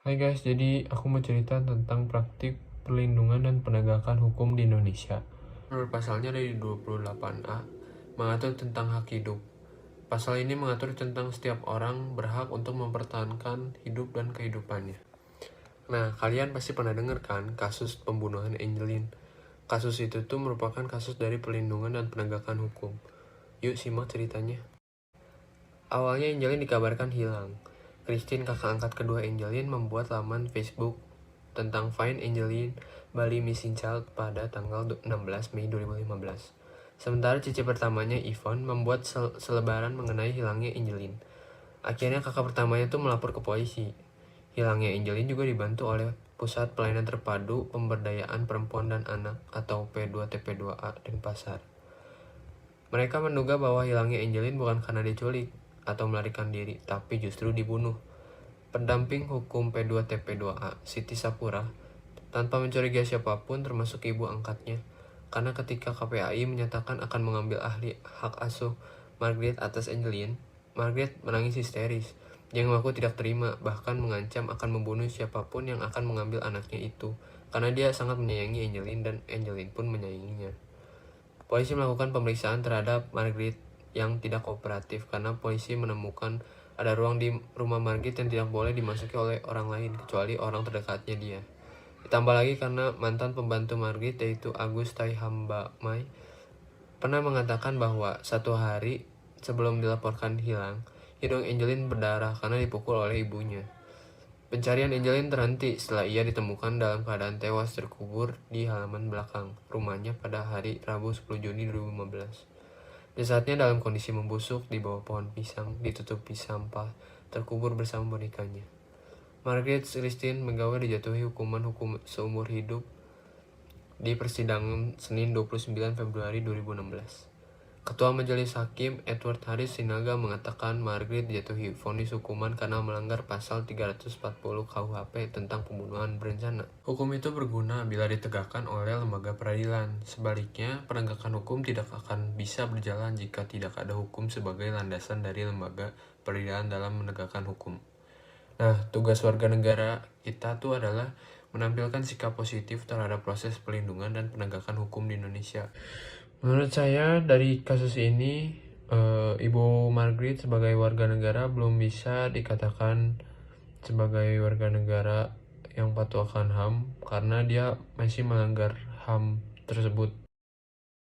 Hai guys, jadi aku mau cerita tentang praktik perlindungan dan penegakan hukum di Indonesia. Menurut pasalnya dari 28A, mengatur tentang hak hidup. Pasal ini mengatur tentang setiap orang berhak untuk mempertahankan hidup dan kehidupannya. Nah, kalian pasti pernah dengar kan kasus pembunuhan Angelin. Kasus itu tuh merupakan kasus dari perlindungan dan penegakan hukum. Yuk simak ceritanya. Awalnya Angelin dikabarkan hilang. Christine, kakak angkat kedua Angelin, membuat laman Facebook tentang Find Angelin Bali Missing Child pada tanggal 16 Mei 2015. Sementara cici pertamanya, Yvonne, membuat selebaran mengenai hilangnya Angelin. Akhirnya kakak pertamanya tuh melapor ke polisi. Hilangnya Angelin juga dibantu oleh Pusat Pelayanan Terpadu Pemberdayaan Perempuan dan Anak atau P2TP2A Denpasar. Mereka menduga bahwa hilangnya Angelin bukan karena diculik atau melarikan diri, tapi justru dibunuh. Pendamping hukum P2TP2A, Siti Sapura, tanpa mencurigai siapapun termasuk ibu angkatnya, karena ketika KPAI menyatakan akan mengambil ahli hak asuh Margaret atas Angelin, Margaret menangis histeris. Dia mengaku tidak terima, bahkan mengancam akan membunuh siapapun yang akan mengambil anaknya itu, karena dia sangat menyayangi Angelin dan Angelin pun menyayanginya. Polisi melakukan pemeriksaan terhadap Margaret yang tidak kooperatif karena polisi menemukan ada ruang di rumah Margaret yang tidak boleh dimasuki oleh orang lain kecuali orang terdekatnya dia. Ditambah lagi karena mantan pembantu Margaret yaitu Agus Taihambamai pernah mengatakan bahwa satu hari sebelum dilaporkan hilang, hidung Angelin berdarah karena dipukul oleh ibunya. Pencarian Angelin terhenti setelah ia ditemukan dalam keadaan tewas terkubur di halaman belakang rumahnya pada hari Rabu 10 Juni 2015. Jasadnya dalam kondisi membusuk di bawah pohon pisang, ditutupi sampah, terkubur bersama bonekanya. Margaret Christine McGowan dijatuhi hukuman seumur hidup di persidangan Senin 29 Februari 2016. Ketua Majelis Hakim Edward Haris Sinaga mengatakan Margaret dijatuhi vonis hukuman karena melanggar pasal 340 KUHP tentang pembunuhan berencana. Hukum itu berguna bila ditegakkan oleh lembaga peradilan. Sebaliknya, penegakan hukum tidak akan bisa berjalan jika tidak ada hukum sebagai landasan dari lembaga peradilan dalam menegakkan hukum. Nah, tugas warga negara kita tuh adalah menampilkan sikap positif terhadap proses perlindungan dan penegakan hukum di Indonesia. Menurut saya dari kasus ini, Ibu Margaret sebagai warga negara belum bisa dikatakan sebagai warga negara yang patuh akan HAM karena dia masih melanggar HAM tersebut.